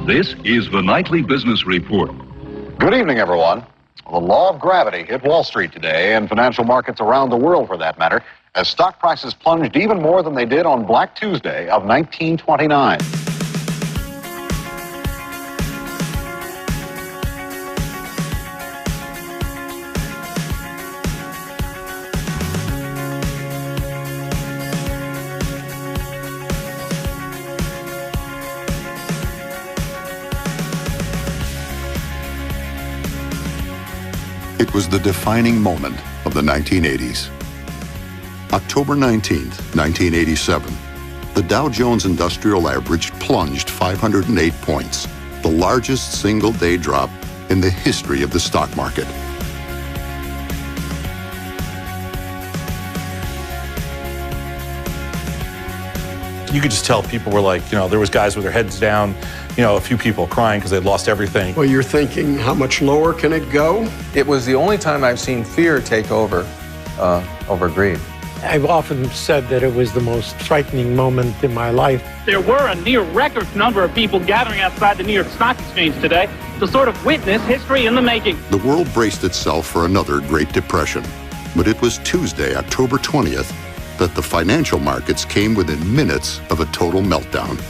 This is the Nightly Business Report. Good evening, everyone. The law of gravity hit Wall Street today and financial markets around the world, for that matter, as stock prices plunged even more than they did on Black Tuesday of 1929. It was the defining moment of the 1980s. October 19th, 1987, the Dow Jones Industrial Average plunged 508 points, the largest single-day drop in the history of the stock market. You could just tell people were like, there was guys with their heads down, a few people crying because they'd lost everything. Well, you're thinking, how much lower can it go? It was the only time I've seen fear take over greed. I've often said that it was the most frightening moment in my life. There were a near record number of people gathering outside the New York Stock Exchange today to sort of witness history in the making. The world braced itself for another Great Depression, but it was Tuesday, October 20th, that the financial markets came within minutes of a total meltdown.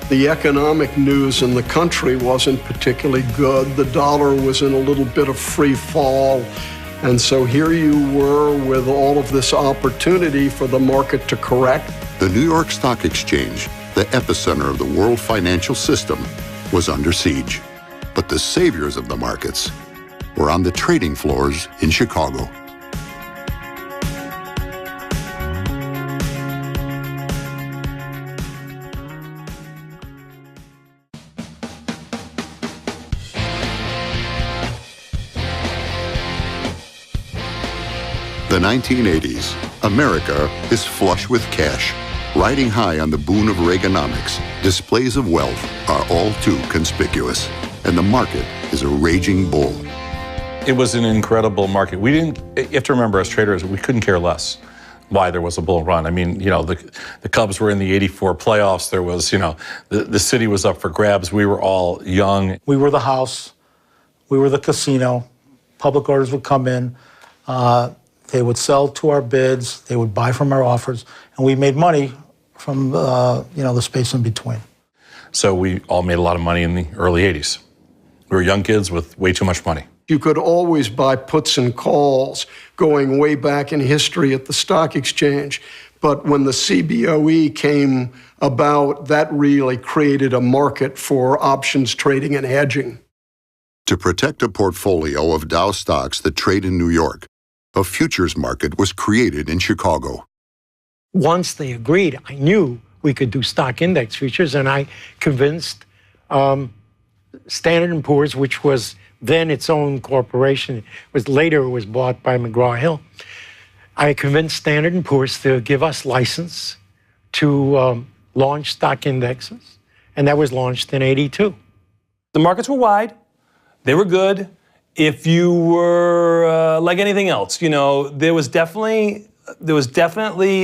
The economic news in the country wasn't particularly good. The dollar was in a little bit of free fall. And so here you were with all of this opportunity for the market to correct. The New York Stock Exchange, the epicenter of the world financial system, was under siege. But the saviors of the markets were on the trading floors in Chicago. The 1980s, America is flush with cash. Riding high on the boon of Reaganomics, displays of wealth are all too conspicuous, and the market is a raging bull. It was an incredible market. You have to remember, as traders, we couldn't care less why there was a bull run. I mean, the Cubs were in the '84 playoffs. There was, the city was up for grabs. We were all young. We were the house. We were the casino. Public orders would come in. They would sell to our bids, they would buy from our offers, and we made money from, the space in between. So we all made a lot of money in the early 80s. We were young kids with way too much money. You could always buy puts and calls going way back in history at the stock exchange. But when the CBOE came about, that really created a market for options trading and hedging. To protect a portfolio of Dow stocks that trade in New York, a futures market was created in Chicago. Once they agreed, I knew we could do stock index futures, and I convinced Standard & Poor's, which was then its own corporation, later it was bought by McGraw-Hill. I convinced Standard & Poor's to give us license to launch stock indexes, and that was launched in '82. The markets were wide, they were good. If you were like anything else, there was definitely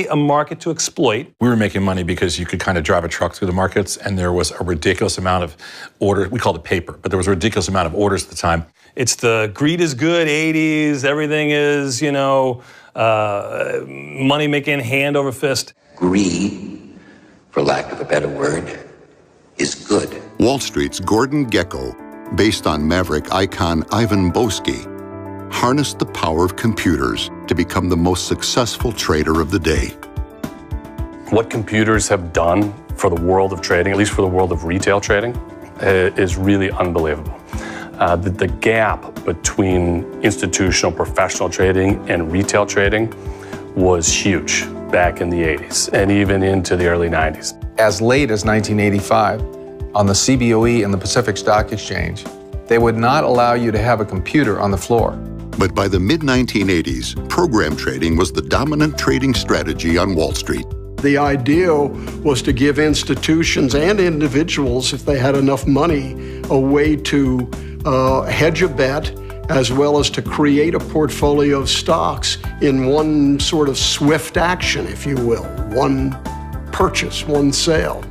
a market to exploit. We were making money because you could kind of drive a truck through the markets, and there was a ridiculous amount of orders. We called it paper, but there was a ridiculous amount of orders at the time. It's the greed is good 80s. Everything is, money making hand over fist. Greed, for lack of a better word, is good. Wall Street's Gordon Gekko, based on maverick icon Ivan Boesky, harnessed the power of computers to become the most successful trader of the day. What computers have done for the world of trading, at least for the world of retail trading, is really unbelievable. The gap between institutional professional trading and retail trading was huge back in the 80s and even into the early 90s. As late as 1985, on the CBOE and the Pacific Stock Exchange, they would not allow you to have a computer on the floor. But by the mid-1980s, program trading was the dominant trading strategy on Wall Street. The idea was to give institutions and individuals, if they had enough money, a way to hedge a bet, as well as to create a portfolio of stocks in one sort of swift action, if you will, one purchase, one sale.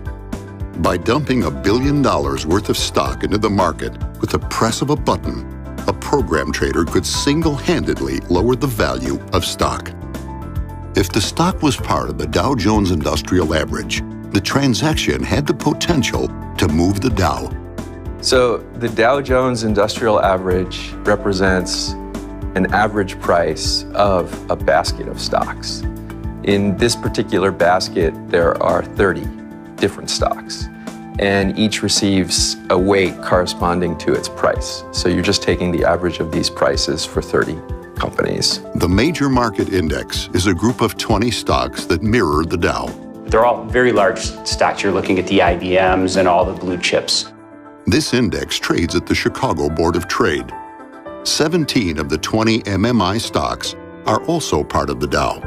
By dumping $1 billion worth of stock into the market with the press of a button, a program trader could single-handedly lower the value of stock. If the stock was part of the Dow Jones Industrial Average, the transaction had the potential to move the Dow. So the Dow Jones Industrial Average represents an average price of a basket of stocks. In this particular basket, there are 30 different stocks, and each receives a weight corresponding to its price. So you're just taking the average of these prices for 30 companies. The Major Market Index is a group of 20 stocks that mirror the Dow. They're all very large stocks. You're looking at the IBMs and all the blue chips. This index trades at the Chicago Board of Trade. 17 of the 20 MMI stocks are also part of the Dow.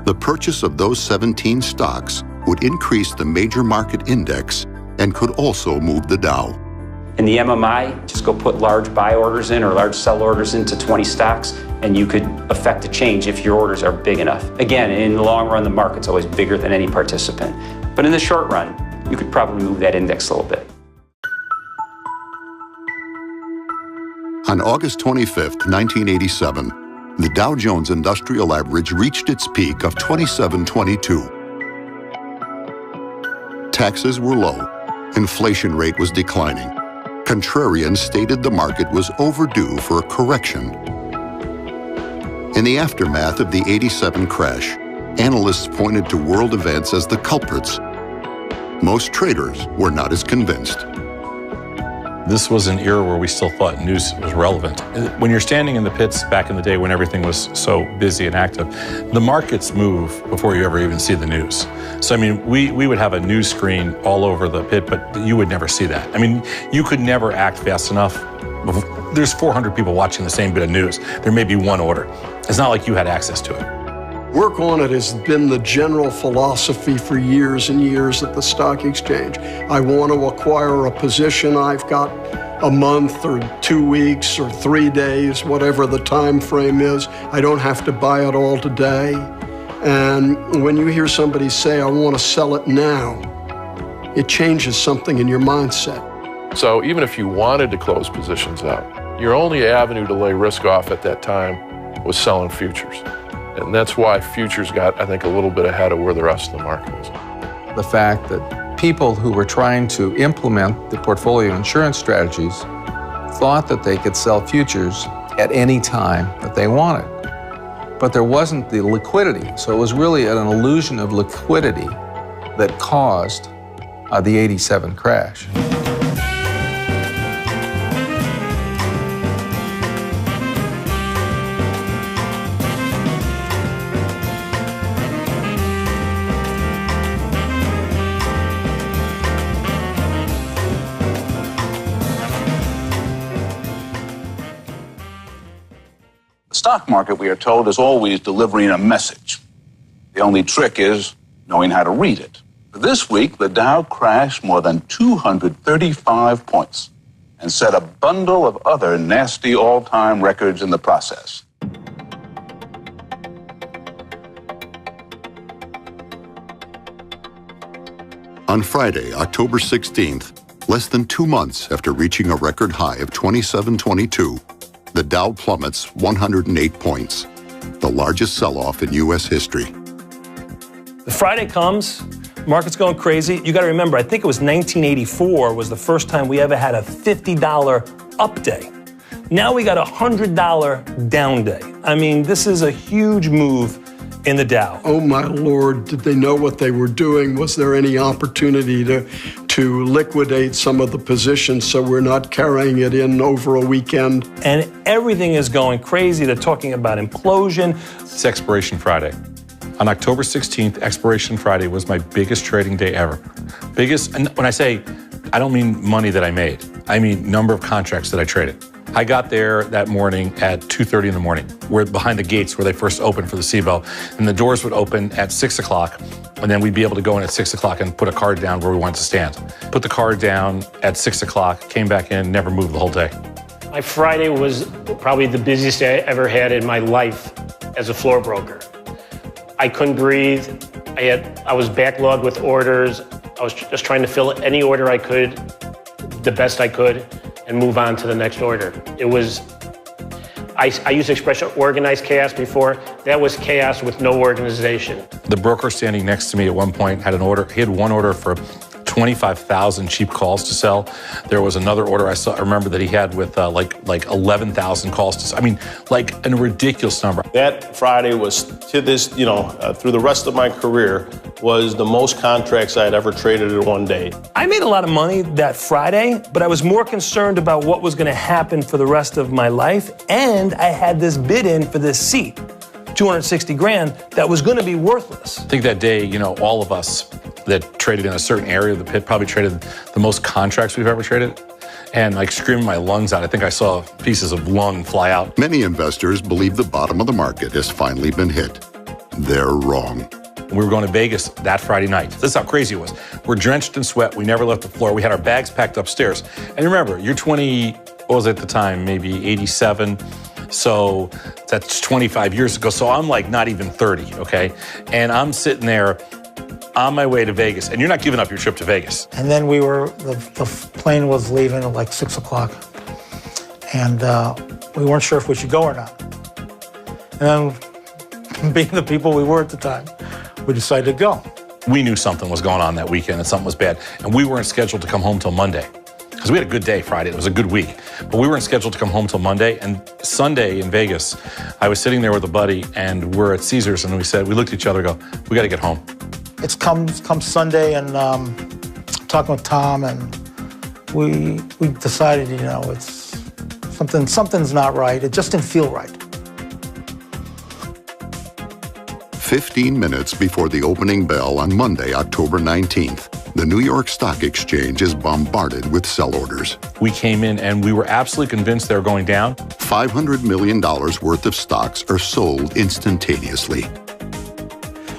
The purchase of those 17 stocks would increase the Major Market Index and could also move the Dow. In the MMI, just go put large buy orders in or large sell orders into 20 stocks, and you could affect a change if your orders are big enough. Again, in the long run, the market's always bigger than any participant. But in the short run, you could probably move that index a little bit. On August 25th, 1987, the Dow Jones Industrial Average reached its peak of 2722. Taxes were low, inflation rate was declining. Contrarians stated the market was overdue for a correction. In the aftermath of the '87 crash, analysts pointed to world events as the culprits. Most traders were not as convinced. This was an era where we still thought news was relevant. When you're standing in the pits back in the day when everything was so busy and active, the markets move before you ever even see the news. So, I mean, we would have a news screen all over the pit, but you would never see that. I mean, you could never act fast enough. There's 400 people watching the same bit of news. There may be one order. It's not like you had access to it. Work on it has been the general philosophy for years and years at the stock exchange. I want to acquire a position. I've got a month or 2 weeks or 3 days, whatever the time frame is. I don't have to buy it all today. And when you hear somebody say, I want to sell it now, it changes something in your mindset. So even if you wanted to close positions out, your only avenue to lay risk off at that time was selling futures. And that's why futures got, I think, a little bit ahead of where the rest of the market was. The fact that people who were trying to implement the portfolio insurance strategies thought that they could sell futures at any time that they wanted. But there wasn't the liquidity. So it was really an illusion of liquidity that caused the '87 crash. The stock market, we are told, is always delivering a message. The only trick is knowing how to read it. This week, the Dow crashed more than 235 points and set a bundle of other nasty all-time records in the process. On Friday, October 16th, less than 2 months after reaching a record high of 2722, the Dow plummets 108 points, the largest sell-off in U.S. history. The Friday comes, market's going crazy. You got to remember, I think it was 1984 was the first time we ever had a $50 up day. Now we got a $100 down day. I mean, this is a huge move in the Dow. Oh my Lord, did they know what they were doing? Was there any opportunity to liquidate some of the positions so we're not carrying it in over a weekend? And everything is going crazy. They're talking about implosion. It's Expiration Friday. On October 16th, Expiration Friday was my biggest trading day ever. Biggest, and when I say, I don't mean money that I made. I mean number of contracts that I traded. I got there that morning at 2:30 in the morning. We're behind the gates where they first opened for the CBOE, and the doors would open at 6 o'clock, and then we'd be able to go in at 6 o'clock and put a card down where we wanted to stand. Put the card down at 6 o'clock, came back in, never moved the whole day. My Friday was probably the busiest day I ever had in my life as a floor broker. I couldn't breathe. I was backlogged with orders. I was just trying to fill any order I could, the best I could, and move on to the next order. It was, I used the expression organized chaos before. That was chaos with no organization. The broker standing next to me at one point had an order. He had one order for 25,000 cheap calls to sell. There was another order I remember that he had with like 11,000 calls to sell. I mean, like a ridiculous number. That Friday was, to this, through the rest of my career, was the most contracts I had ever traded in one day. I made a lot of money that Friday, but I was more concerned about what was going to happen for the rest of my life. And I had this bid in for this seat, 260 grand, that was going to be worthless. I think that day, all of us that traded in a certain area of the pit probably traded the most contracts we've ever traded. And like screaming my lungs out, I think I saw pieces of lung fly out. Many investors believe the bottom of the market has finally been hit. They're wrong. We were going to Vegas that Friday night. This is how crazy it was. We're drenched in sweat. We never left the floor. We had our bags packed upstairs. And remember, you're 20, what was it at the time? Maybe 87. So that's 25 years ago. So I'm like not even 30, okay? And I'm sitting there on my way to Vegas, and you're not giving up your trip to Vegas. And then the plane was leaving at like 6 o'clock. And we weren't sure if we should go or not. And then, being the people we were at the time, we decided to go. We knew something was going on that weekend and something was bad. And we weren't scheduled to come home till Monday. Because we had a good day Friday. It was a good week. But we weren't scheduled to come home till Monday. And Sunday in Vegas, I was sitting there with a buddy, and we're at Caesars, and we looked at each other and go, we got to get home. It's come Sunday, and talking with Tom, and we decided, it's something's not right. It just didn't feel right. 15 minutes before the opening bell on Monday, October 19th, the New York Stock Exchange is bombarded with sell orders. We came in and we were absolutely convinced they were going down. $500 million worth of stocks are sold instantaneously.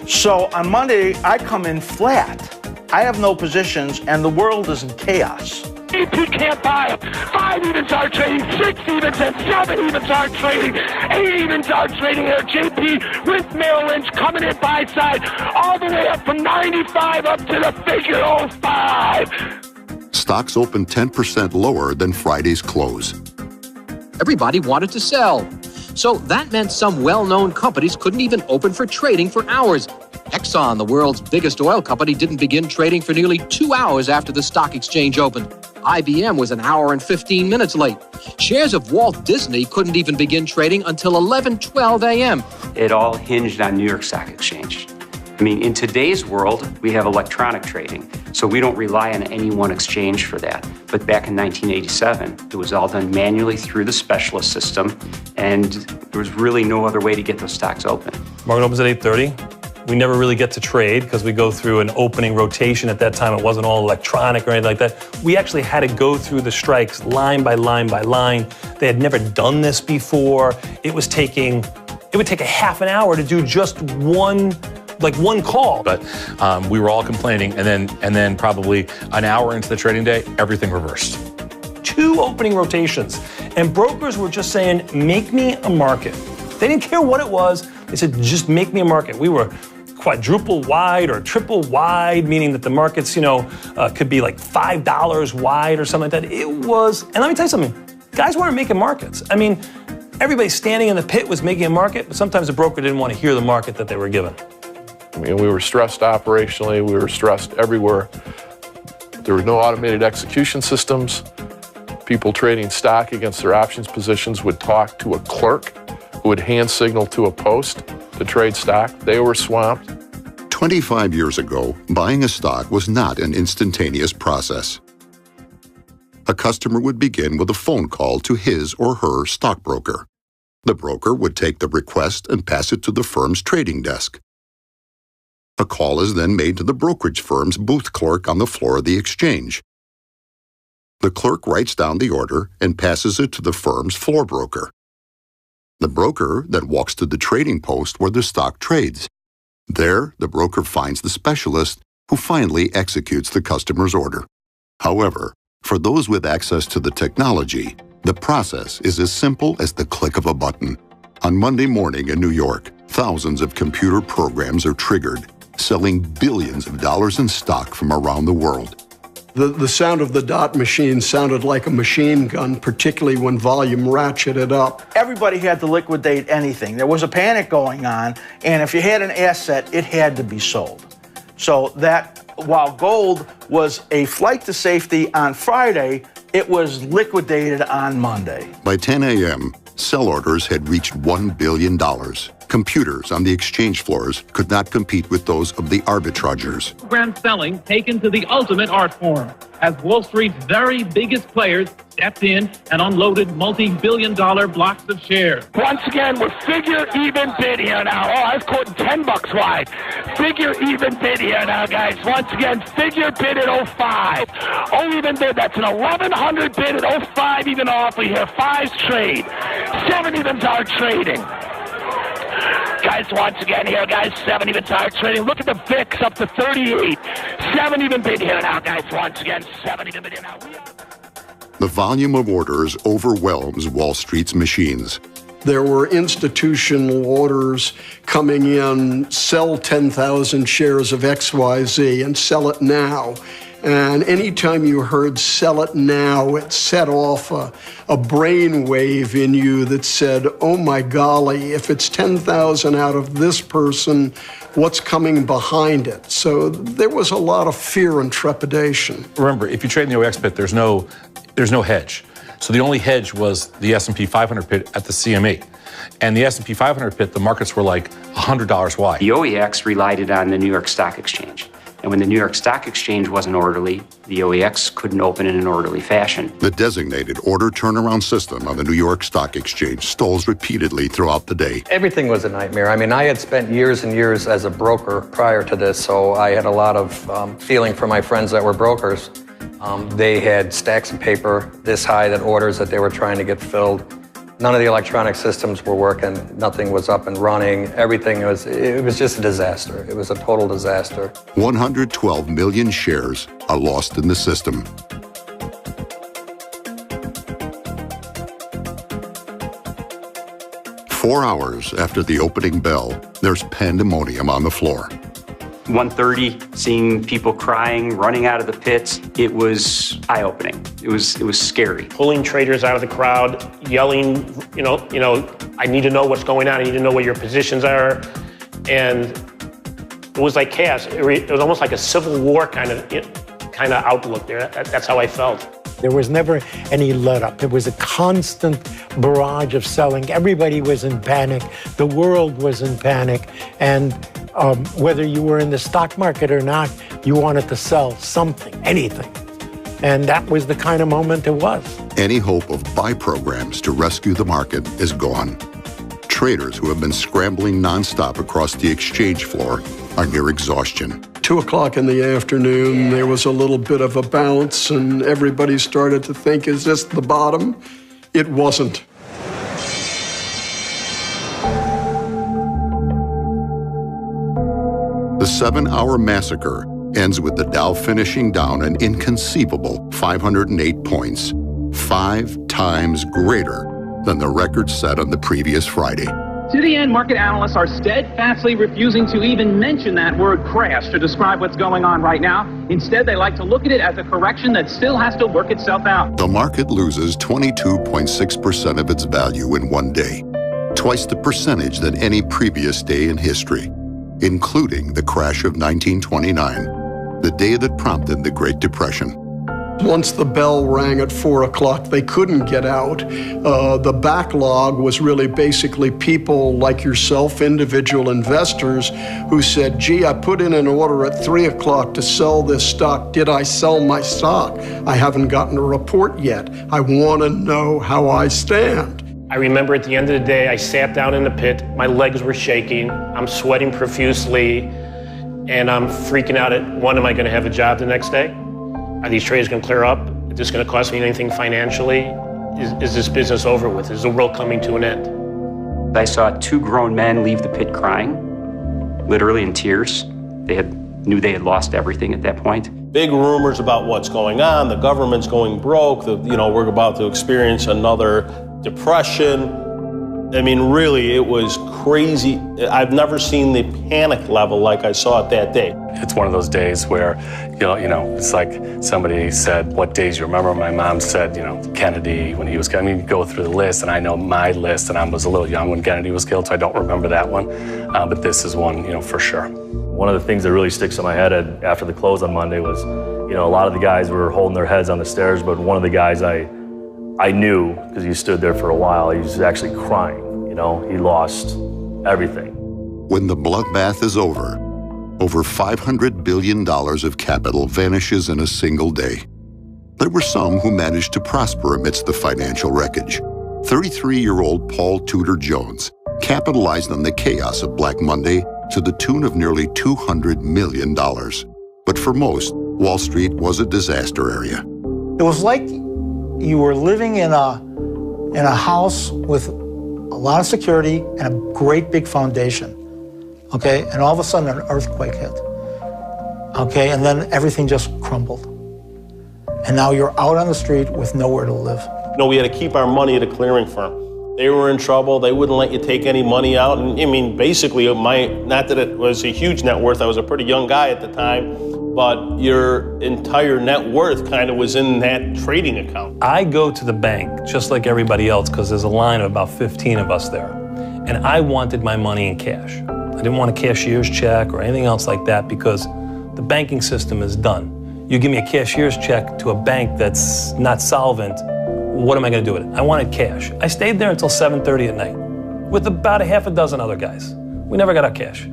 So on Monday, I come in flat. I have no positions, and the world is in chaos. EP can't buy them. 5 evens are trading, 6 evens, and 7 evens are trading. 8 evens are trading here. JP with Merrill Lynch coming in buy side, all the way up from 95 up to the figure 05. Stocks opened 10% lower than Friday's close. Everybody wanted to sell. So that meant some well-known companies couldn't even open for trading for hours. Exxon, the world's biggest oil company, didn't begin trading for nearly 2 hours after the stock exchange opened. IBM was an hour and 15 minutes late. Shares of Walt Disney couldn't even begin trading until 11:12 a.m. It all hinged on New York Stock Exchange. I mean, in today's world, we have electronic trading, so we don't rely on any one exchange for that. But back in 1987, it was all done manually through the specialist system, and there was really no other way to get those stocks open. Market opens at 8:30. We never really get to trade because we go through an opening rotation. At that time, it wasn't all electronic or anything like that. We actually had to go through the strikes line by line by line. They had never done this before. It would take a half an hour to do just one call. But we were all complaining, and then probably an hour into the trading day, everything reversed. 2 opening rotations, and brokers were just saying, make me a market. They didn't care what it was. They said, just make me a market. We were quadruple wide or triple wide, meaning that the markets, could be like $5 wide or something like that. It was, and let me tell you something, guys weren't making markets. I mean, everybody standing in the pit was making a market, but sometimes the broker didn't want to hear the market that they were given. I mean, we were stressed operationally, we were stressed everywhere. There were no automated execution systems. People trading stock against their options positions would talk to a clerk who would hand signal to a post to trade stock. They were swamped. 25 years ago, buying a stock was not an instantaneous process. A customer would begin with a phone call to his or her stockbroker. The broker would take the request and pass it to the firm's trading desk. A call is then made to the brokerage firm's booth clerk on the floor of the exchange. The clerk writes down the order and passes it to the firm's floor broker. The broker then walks to the trading post where the stock trades. There, the broker finds the specialist who finally executes the customer's order. However, for those with access to the technology, the process is as simple as the click of a button. On Monday morning in New York, thousands of computer programs are triggered, selling billions of dollars in stock from around the world. The sound of the dot machine sounded like a machine gun, particularly when volume ratcheted up. Everybody had to liquidate anything. There was a panic going on, and if you had an asset, it had to be sold. So that, while gold was a flight to safety on Friday, it was liquidated on Monday. By 10 a.m., sell orders had reached $1 billion. Computers on the exchange floors could not compete with those of the arbitrageurs. Grand selling taken to the ultimate art form as Wall Street's very biggest players stepped in and unloaded multi-billion-dollar blocks of shares. Once again, we're figure-even bid here now. Oh, I was quoting $10 wide. Figure-even bid here now, guys. Once again, figure bid at 05. Oh, even bid. That's an 1,100 bid at 05, even offer here. 5s trade. 7 evens are trading. Guys, once again here, guys, 7 even are trading. Look at the VIX up to 38. 7 even bid here now, guys. Once again, 7 even bid here now. The volume of orders overwhelms Wall Street's machines. There were institutional orders coming in, sell 10,000 shares of XYZ and sell it now. And anytime you heard sell it now, it set off a brain wave in you that said, oh my golly, if it's 10,000 out of this person, what's coming behind it? So there was a lot of fear and trepidation. Remember, if you trade in the OEX pit, there's no hedge. So the only hedge was the S&P 500 pit at the CME. And the S&P 500 pit, the markets were like $100 wide. The OEX relied on the New York Stock Exchange. And when the New York Stock Exchange wasn't orderly, the OEX couldn't open in an orderly fashion. The designated order turnaround system on the New York Stock Exchange stalls repeatedly throughout the day. Everything was a nightmare. I mean, I had spent years and years as a broker prior to this, so I had a lot of feeling for my friends that were brokers. They had stacks of paper this high, that orders that they were trying to get filled. None of the electronic systems were working. Nothing was up and running. Everything it was just a disaster. It was a total disaster. 112 million shares are lost in the system. Four hours after the opening bell, there's pandemonium on the floor. 1:30, seeing people crying, running out of the pits, it was eye-opening. It was scary. Pulling traders out of the crowd, yelling, you know, I need to know what's going on. I need to know where your positions are. And it was like chaos. It was almost like a civil war kind of outlook there. That's how I felt. There was never any let-up. It was a constant barrage of selling. Everybody was in panic. The world was in panic. And whether you were in the stock market or not, you wanted to sell something, anything. And that was the kind of moment it was. Any hope of buy programs to rescue the market is gone. Traders who have been scrambling nonstop across the exchange floor are near exhaustion. 2 o'clock in the afternoon, there was a little bit of a bounce, and everybody started to think, is this the bottom? It wasn't. The 7-hour massacre ends with the Dow finishing down an inconceivable 508 points, 5 times greater than the record set on the previous Friday. To the end, market analysts are steadfastly refusing to even mention that word crash to describe what's going on right now. Instead, they like to look at it as a correction that still has to work itself out. The market loses 22.6% of its value in one day, twice the percentage than any previous day in history, including the crash of 1929, the day that prompted the Great Depression. Once the bell rang at 4 o'clock, they couldn't get out. The backlog was really basically people like yourself, individual investors, who said, gee, I put in an order at 3 o'clock to sell this stock. Did I sell my stock? I haven't gotten a report yet. I want to know how I stand. I remember at the end of the day, I sat down in the pit, my legs were shaking, I'm sweating profusely, and I'm freaking out at, one, am I going to have a job the next day? Are these trades going to clear up? Is this going to cost me anything financially? Is this business over with? Is the world coming to an end? I saw 2 grown men leave the pit crying, literally in tears. They knew they had lost everything at that point. Big rumors about what's going on. The government's going broke. We're about to experience another depression. I mean, really, it was crazy. I've never seen the panic level like I saw it that day. It's one of those days where, it's like somebody said, what days you remember? My mom said, Kennedy, when he was, you go through the list, and I know my list, and I was a little young when Kennedy was killed, so I don't remember that one. But this is one, for sure. One of the things that really sticks in my head after the close on Monday was, a lot of the guys were holding their heads on the stairs, but one of the guys I knew, because he stood there for a while, he was actually crying. He lost everything. When the bloodbath is over $500 billion of capital vanishes in a single day. There were some who managed to prosper amidst the financial wreckage. 33-year-old Paul Tudor Jones capitalized on the chaos of Black Monday to the tune of nearly $200 million. But for most, Wall Street was a disaster area. It was like you were living in a house with a lot of security and a great big foundation, okay? And all of a sudden an earthquake hit, okay? And then everything just crumbled. And now you're out on the street with nowhere to live. We had to keep our money at a clearing firm. They were in trouble. They wouldn't let you take any money out. And basically, not that it was a huge net worth. I was a pretty young guy at the time, but your entire net worth kind of was in that trading account. I go to the bank just like everybody else because there's a line of about 15 of us there. And I wanted my money in cash. I didn't want a cashier's check or anything else like that because the banking system is done. You give me a cashier's check to a bank that's not solvent, what am I going to do with it? I wanted cash. I stayed there until 7:30 at night with about a half a dozen other guys. We never got our cash.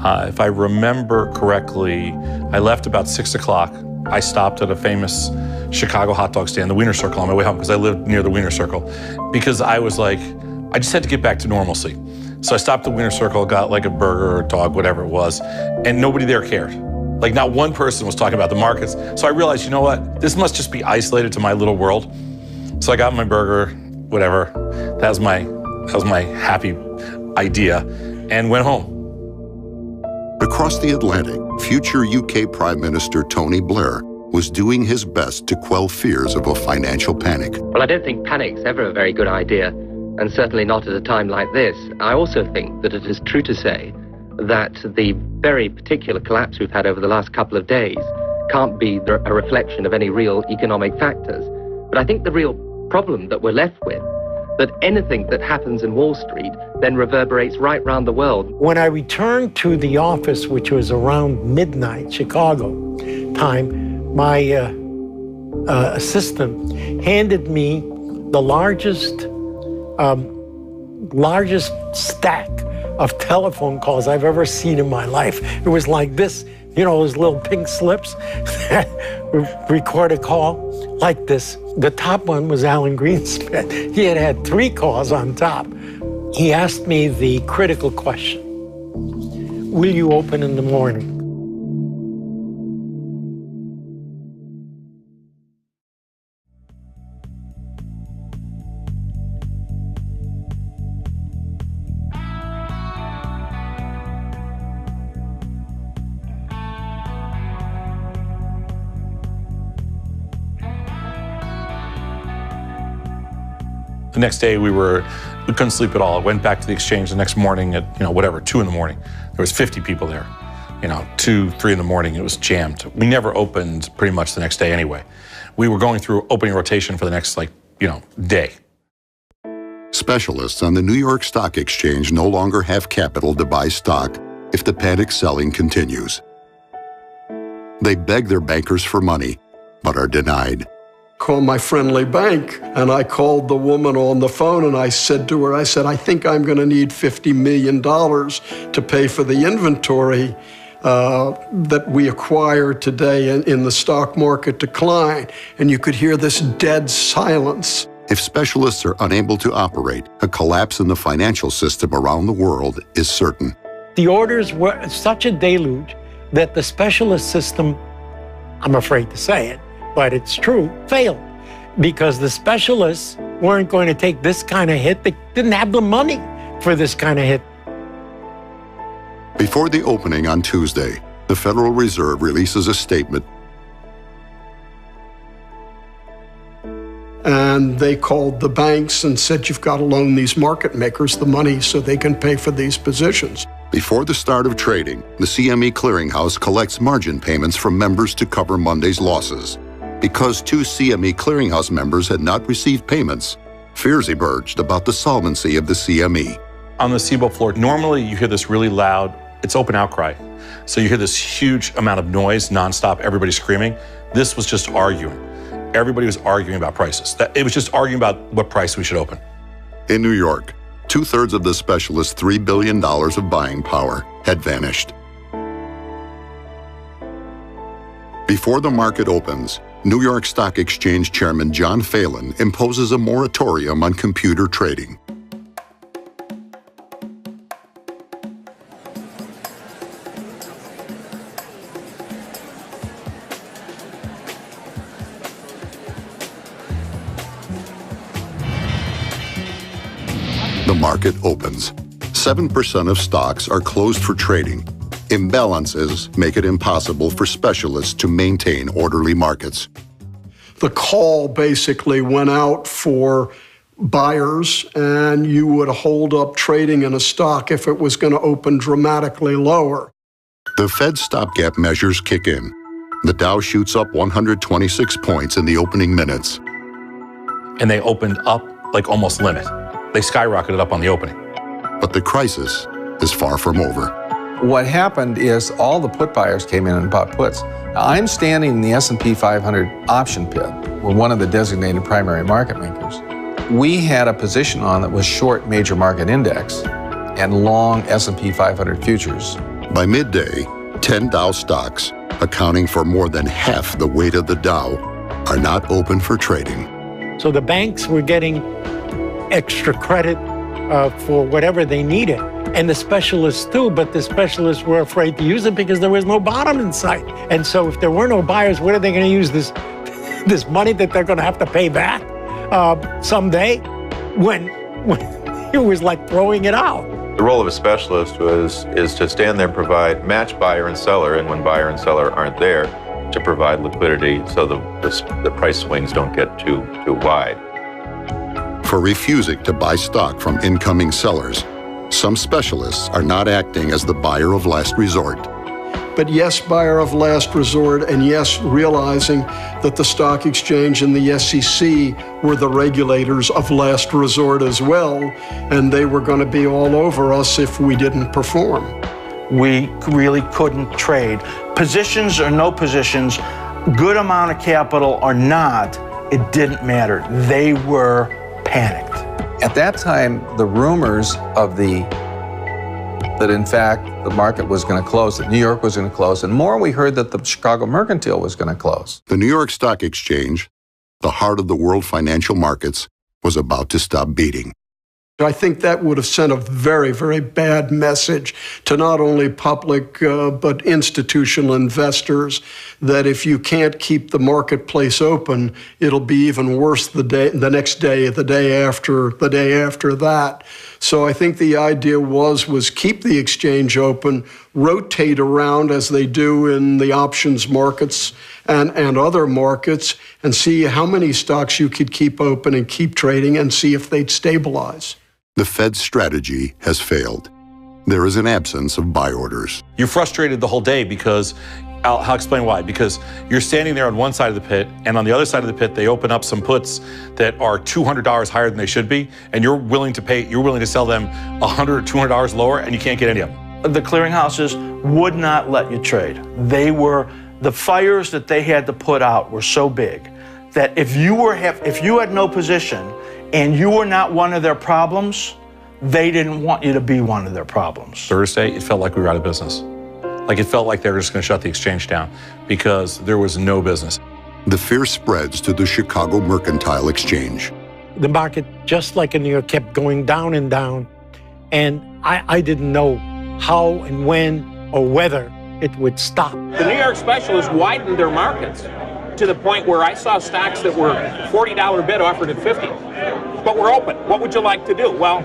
If I remember correctly, I left about 6 o'clock. I stopped at a famous Chicago hot dog stand, the Wiener Circle, on my way home because I lived near the Wiener Circle. Because I was like, I just had to get back to normalcy. So I stopped at the Wiener Circle, got like a burger or a dog, whatever it was, and nobody there cared. Like not one person was talking about the markets. So I realized, you know what? This must just be isolated to my little world. So I got my burger, whatever. That was my happy idea, and went home. Across the Atlantic, future UK Prime Minister Tony Blair was doing his best to quell fears of a financial panic. Well, I don't think panic's ever a very good idea, and certainly not at a time like this. I also think that it is true to say that the very particular collapse we've had over the last couple of days can't be a reflection of any real economic factors. But I think the real problem that we're left with, that anything that happens in Wall Street then reverberates right around the world. When I returned to the office, which was around midnight Chicago time, my assistant handed me the largest stack of telephone calls I've ever seen in my life. It was like this, those little pink slips that record a call like this. The top one was Alan Greenspan. He had 3 calls on top. He asked me the critical question, will you open in the morning? The next day we couldn't sleep at all. I went back to the exchange the next morning at, 2 in the morning. There was 50 people there. 2, 3 in the morning, it was jammed. We never opened pretty much the next day anyway. We were going through opening rotation for the next day. Specialists on the New York Stock Exchange no longer have capital to buy stock if the panic selling continues. They beg their bankers for money, but are denied. Call my friendly bank, and I called the woman on the phone, and I said to her, I think I'm going to need $50 million to pay for the inventory that we acquired today in the stock market decline. And you could hear this dead silence. If specialists are unable to operate, a collapse in the financial system around the world is certain. The orders were such a deluge that the specialist system, I'm afraid to say it, but it's true, failed. Because the specialists weren't going to take this kind of hit. They didn't have the money for this kind of hit. Before the opening on Tuesday, the Federal Reserve releases a statement. and they called the banks and said, you've got to loan these market makers the money so they can pay for these positions. Before the start of trading, the CME Clearinghouse collects margin payments from members to cover Monday's losses. Because 2 CME Clearinghouse members had not received payments, fears emerged about the solvency of the CME. On the CBOE floor, normally you hear this really loud, it's open outcry. So you hear this huge amount of noise nonstop, everybody screaming. This was just arguing. Everybody was arguing about prices. It was just arguing about what price we should open. In New York, 2/3 of the specialists' $3 billion of buying power had vanished. Before the market opens, New York Stock Exchange Chairman John Phelan imposes a moratorium on computer trading. The market opens. 7% of stocks are closed for trading. Imbalances make it impossible for specialists to maintain orderly markets. The call basically went out for buyers, and you would hold up trading in a stock if it was going to open dramatically lower. The Fed stopgap measures kick in. The Dow shoots up 126 points in the opening minutes. And they opened up like almost limit. They skyrocketed up on the opening. But the crisis is far from over. What happened is all the put buyers came in and bought puts. Now, I'm standing in the S&P 500 option pit. We're one of the designated primary market makers. We had a position on that was short major market index and long S&P 500 futures. By midday, 10 Dow stocks, accounting for more than half the weight of the Dow, are not open for trading. So the banks were getting extra credit for whatever they needed. And the specialists too, but the specialists were afraid to use it because there was no bottom in sight. And so if there were no buyers, what are they going to use this money that they're going to have to pay back someday when it was like throwing it out? The role of a specialist is to stand there and provide match buyer and seller, and when buyer and seller aren't there, to provide liquidity so the price swings don't get too wide. For refusing to buy stock from incoming sellers, some specialists are not acting as the buyer of last resort. But yes, buyer of last resort, and yes, realizing that the stock exchange and the SEC were the regulators of last resort as well, and they were going to be all over us if we didn't perform. We really couldn't trade. Positions or no positions, good amount of capital or not, it didn't matter. They were panicked. At that time, the rumors of that in fact the market was going to close, that New York was going to close, and more we heard that the Chicago Mercantile was going to close. The New York Stock Exchange, the heart of the world financial markets, was about to stop beating. I think that would have sent a very, very bad message to not only public but institutional investors that if you can't keep the marketplace open, it'll be even worse the next day, the day after that. So I think the idea was keep the exchange open, rotate around as they do in the options markets and other markets, and see how many stocks you could keep open and keep trading and see if they'd stabilize. The Fed's strategy has failed. There is an absence of buy orders. You're frustrated the whole day because, I'll explain why. Because you're standing there on one side of the pit, and on the other side of the pit, they open up some puts that are $200 higher than they should be, and you're willing to sell them $100 or $200 lower, and you can't get any of them. The clearinghouses would not let you trade. The fires that they had to put out were so big that if you had no position and you were not one of their problems, they didn't want you to be one of their problems. Thursday, it felt like we were out of business. Like it felt like they were just going to shut the exchange down because there was no business. The fear spreads to the Chicago Mercantile Exchange. The market, just like in New York, kept going down and down. And I didn't know how and when or whether it would stop. The New York specialists widened their markets to the point where I saw stocks that were $40 bid offered at $50. But we're open. What would you like to do? Well,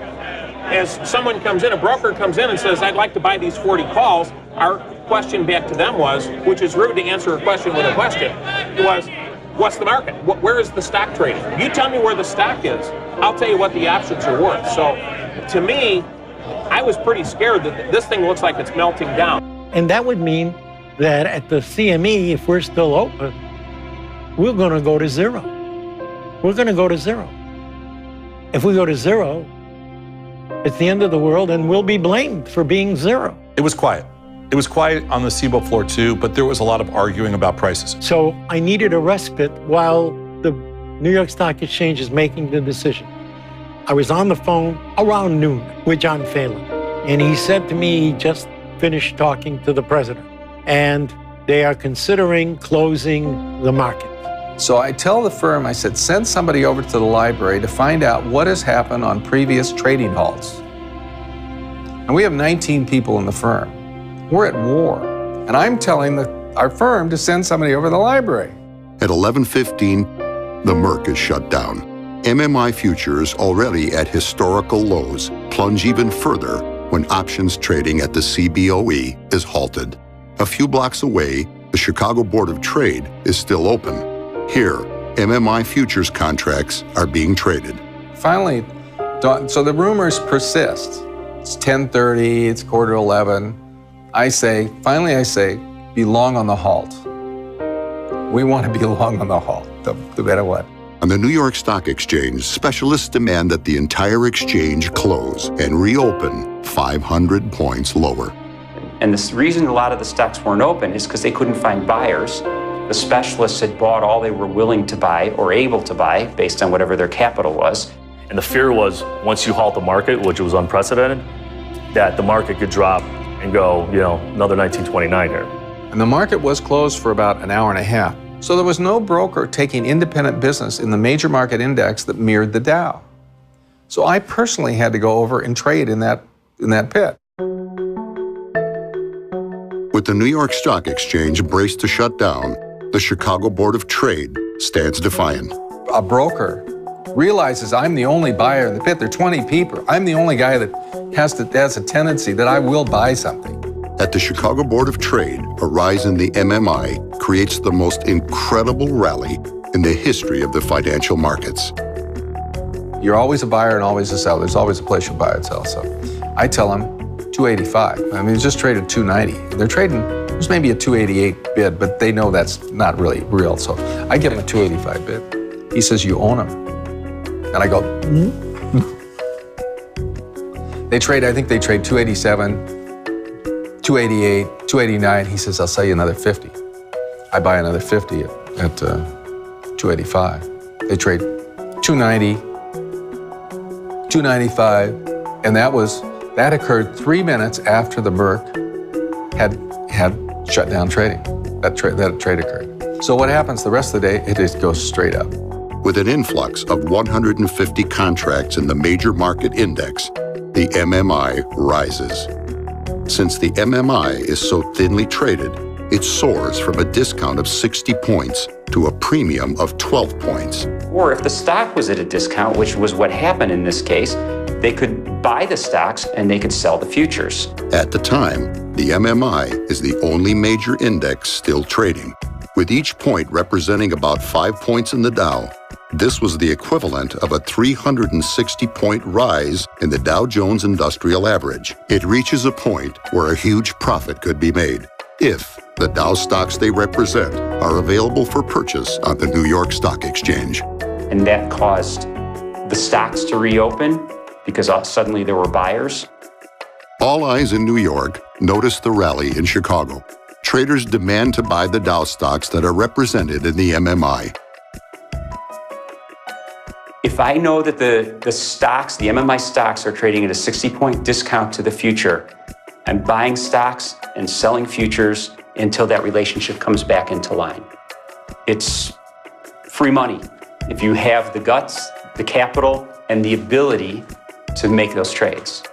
as someone comes in, a broker comes in and says, I'd like to buy these 40 calls, our question back to them was, which is rude to answer a question with a question, was, what's the market? Where is the stock trading? You tell me where the stock is, I'll tell you what the options are worth. So to me, I was pretty scared that this thing looks like it's melting down. And that would mean that at the CME, if we're still open, we're going to go to zero. We're going to go to zero. If we go to zero, it's the end of the world, and we'll be blamed for being zero. It was quiet. It was quiet on the CBOE floor too, but there was a lot of arguing about prices. So I needed a respite while the New York Stock Exchange is making the decision. I was on the phone around noon with John Phelan, and he said to me he just finished talking to the president, and they are considering closing the market. So I tell the firm, I said, send somebody over to the library to find out what has happened on previous trading halts. And we have 19 people in the firm. We're at war. And I'm telling our firm to send somebody over to the library. At 11:15, the Merc is shut down. MMI futures, already at historical lows, plunge even further when options trading at the CBOE is halted. A few blocks away, the Chicago Board of Trade is still open. Here, MMI futures contracts are being traded. Finally, so the rumors persist. It's 10:30, it's 11:15. Finally I say, be long on the halt. We want to be long on the halt, no matter what. On the New York Stock Exchange, specialists demand that the entire exchange close and reopen 500 points lower. And the reason a lot of the stocks weren't open is because they couldn't find buyers. The specialists had bought all they were willing to buy or able to buy based on whatever their capital was. And the fear was, once you halt the market, which was unprecedented, that the market could drop and go, another 1929 here. And the market was closed for about an hour and a half. So there was no broker taking independent business in the major market index that mirrored the Dow. So I personally had to go over and trade in that pit. With the New York Stock Exchange braced to shut down, the Chicago Board of Trade stands defiant. A broker realizes I'm the only buyer in the pit. There are 20 people. I'm the only guy that has a tendency that I will buy something. At the Chicago Board of Trade, a rise in the MMI creates the most incredible rally in the history of the financial markets. You're always a buyer and always a seller. There's always a place you buy and sell. So I tell them 285. I mean, it's just traded 290. They're trading, there's maybe a 288 bid, but they know that's not really real. So I give them a 285 bid. He says, you own them. And I go, I think they trade 287, 288, 289. He says, I'll sell you another 50. I buy another 50 at 285. They trade 290, 295, and that occurred 3 minutes after the Merc had shut down trading. That trade occurred. So what happens the rest of the day? It just goes straight up. With an influx of 150 contracts in the major market index, the MMI rises. Since the MMI is so thinly traded, it soars from a discount of 60 points to a premium of 12 points. Or if the stock was at a discount, which was what happened in this case, they could buy the stocks and they could sell the futures. At the time, the MMI is the only major index still trading. With each point representing about 5 points in the Dow, this was the equivalent of a 360-point rise in the Dow Jones Industrial Average. It reaches a point where a huge profit could be made if the Dow stocks they represent are available for purchase on the New York Stock Exchange. And that caused the stocks to reopen because suddenly there were buyers. All eyes in New York notice the rally in Chicago. Traders demand to buy the Dow stocks that are represented in the MMI. If I know that the stocks, the MMI stocks, are trading at a 60-point discount to the future, I'm buying stocks and selling futures until that relationship comes back into line. It's free money if you have the guts, the capital, and the ability to make those trades.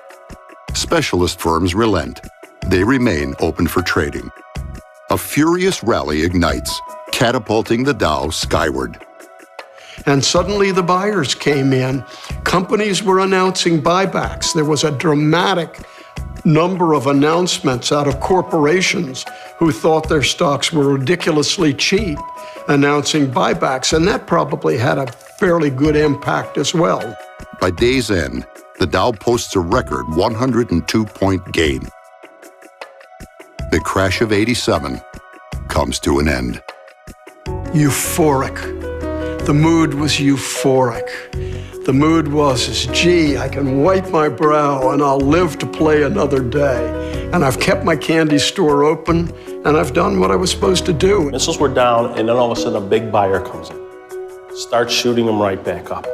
Specialist firms relent. They remain open for trading. A furious rally ignites, catapulting the Dow skyward. And suddenly the buyers came in. Companies were announcing buybacks. There was a dramatic number of announcements out of corporations who thought their stocks were ridiculously cheap announcing buybacks, and that probably had a fairly good impact as well. By day's end, the Dow posts a record 102-point gain. The crash of '87 comes to an end. Euphoric. The mood was euphoric. The mood was, gee, I can wipe my brow and I'll live to play another day. And I've kept my candy store open and I've done what I was supposed to do. Missiles were down, and then all of a sudden a big buyer comes in, starts shooting them right back up.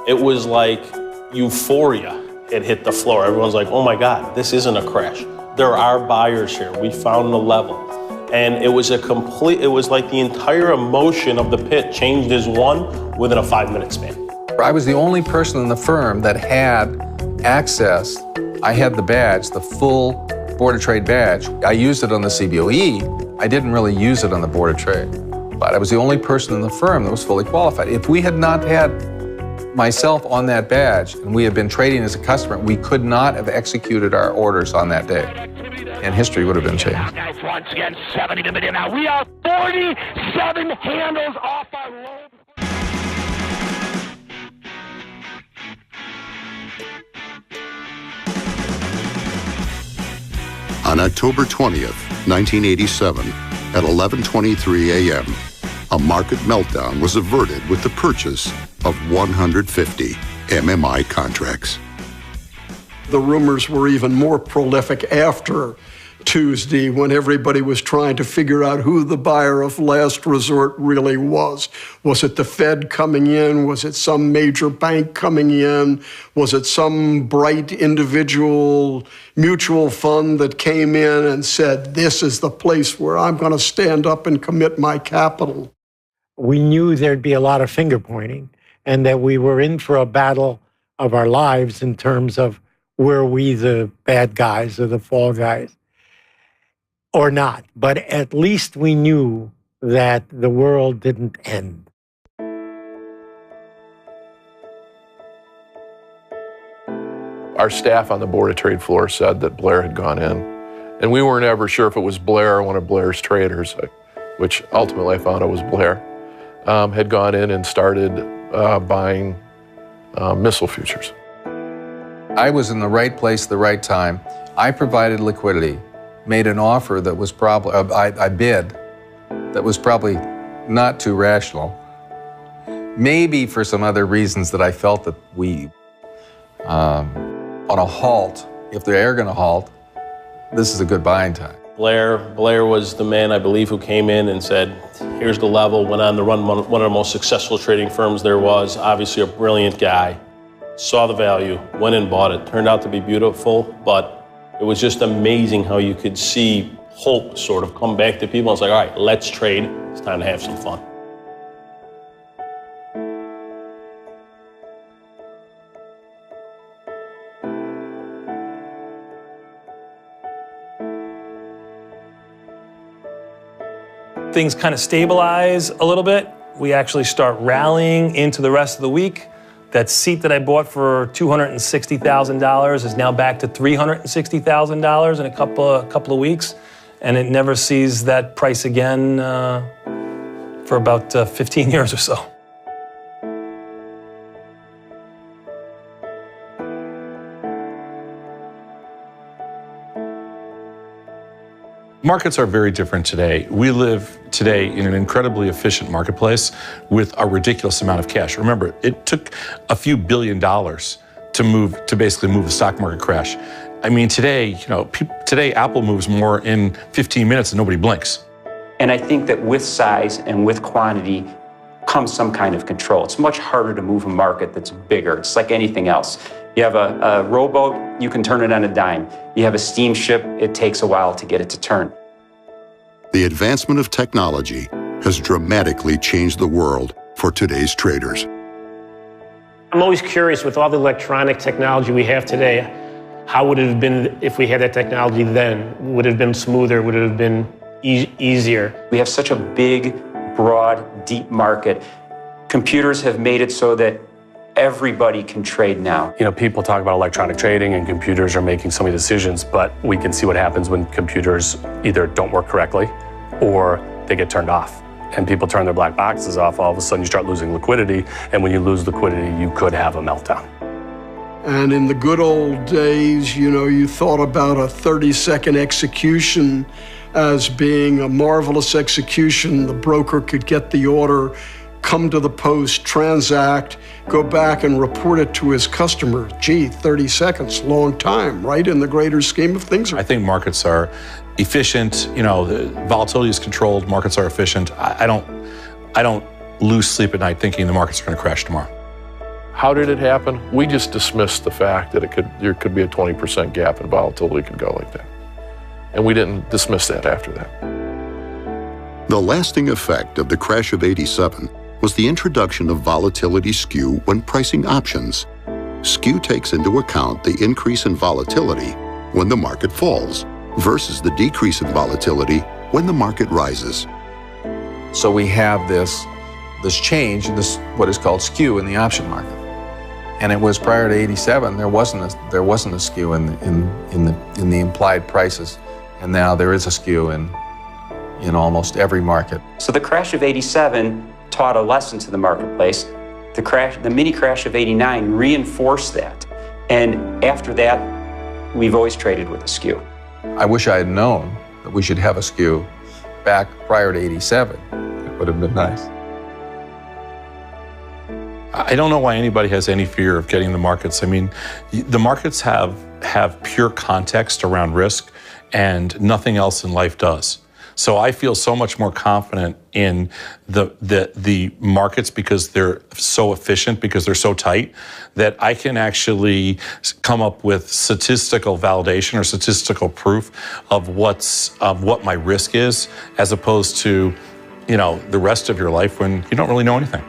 It was like euphoria had hit the floor. Everyone's like, oh my God, this isn't a crash. There are buyers here. We found the level. And it was it was like the entire emotion of the pit changed as one within a 5-minute span. I was the only person in the firm that had access. I had the badge, the full Board of Trade badge. I used it on the CBOE. I didn't really use it on the Board of Trade. But I was the only person in the firm that was fully qualified. If we had not had myself on that badge and we had been trading as a customer, we could not have executed our orders on that day. And history would have been changed. Guys, once again, 70 to minute now. We are 47 handles off our low. On October 20th, 1987, at 11:23 a.m., a market meltdown was averted with the purchase of 150 MMI contracts. The rumors were even more prolific after Tuesday, when everybody was trying to figure out who the buyer of last resort really was. Was it the Fed coming in? Was it some major bank coming in? Was it some bright individual mutual fund that came in and said, this is the place where I'm going to stand up and commit my capital? We knew there'd be a lot of finger pointing and that we were in for a battle of our lives in terms of were we the bad guys or the fall guys or not. But at least we knew that the world didn't end. Our staff on the Board of Trade floor said that Blair had gone in. And we weren't ever sure if it was Blair or one of Blair's traders, which ultimately I found it was Blair, had gone in and started buying missile futures. I was in the right place at the right time. I provided liquidity, made an offer that was probably, I bid, that was probably not too rational. Maybe for some other reasons that I felt that we, on a halt, if they are going to halt, this is a good buying time. Blair was the man, I believe, who came in and said, here's the level, went on to run one of the most successful trading firms there was, obviously a brilliant guy, saw the value, went and bought it. Turned out to be beautiful, but it was just amazing how you could see hope sort of come back to people. It's like, all right, let's trade. It's time to have some fun. Things kind of stabilize a little bit. We actually start rallying into the rest of the week. That seat that I bought for $260,000 is now back to $360,000 in a couple of weeks, and it never sees that price again for about 15 years or so. Markets are very different today. We live today in an incredibly efficient marketplace with a ridiculous amount of cash. Remember, it took a few $1 billion to basically move the stock market crash. I mean, today, today Apple moves more in 15 minutes and nobody blinks. And I think that with size and with quantity comes some kind of control. It's much harder to move a market that's bigger. It's like anything else. You have a rowboat, you can turn it on a dime. You have a steamship, it takes a while to get it to turn. The advancement of technology has dramatically changed the world for today's traders. I'm always curious with all the electronic technology we have today, how would it have been if we had that technology then? Would it have been smoother? Would it have been easier? We have such a big, broad, deep market. Computers have made it so that everybody can trade now. You know, people talk about electronic trading and computers are making so many decisions, but we can see what happens when computers either don't work correctly or they get turned off. and people turn their black boxes off, all of a sudden you start losing liquidity, and when you lose liquidity, you could have a meltdown. And in the good old days, you thought about a 30-second execution as being a marvelous execution. The broker could get the order, come to the post, transact, go back and report it to his customer. Gee, 30 seconds, long time, right? In the greater scheme of things. I think markets are efficient. The volatility is controlled. Markets are efficient. I don't lose sleep at night thinking the markets are going to crash tomorrow. How did it happen? We just dismissed the fact that there could be a 20% gap and volatility could go like that. And we didn't dismiss that after that. The lasting effect of the crash of '87 was the introduction of volatility skew when pricing options. Skew takes into account the increase in volatility when the market falls versus the decrease in volatility when the market rises. So we have this change, this what is called skew in the option market. And it was prior to '87, there wasn't a skew in the implied prices, and now there is a skew in almost every market. So the crash of '87 taught a lesson to the marketplace. The mini crash of '89 reinforced that, and after that, we've always traded with a skew. I wish I had known that we should have a skew back prior to '87. It would have been nice. I don't know why anybody has any fear of getting the markets. I mean, the markets have pure context around risk, and nothing else in life does. So I feel so much more confident in the markets because they're so efficient, because they're so tight, that I can actually come up with statistical validation or statistical proof of what my risk is, as opposed to the rest of your life when you don't really know anything.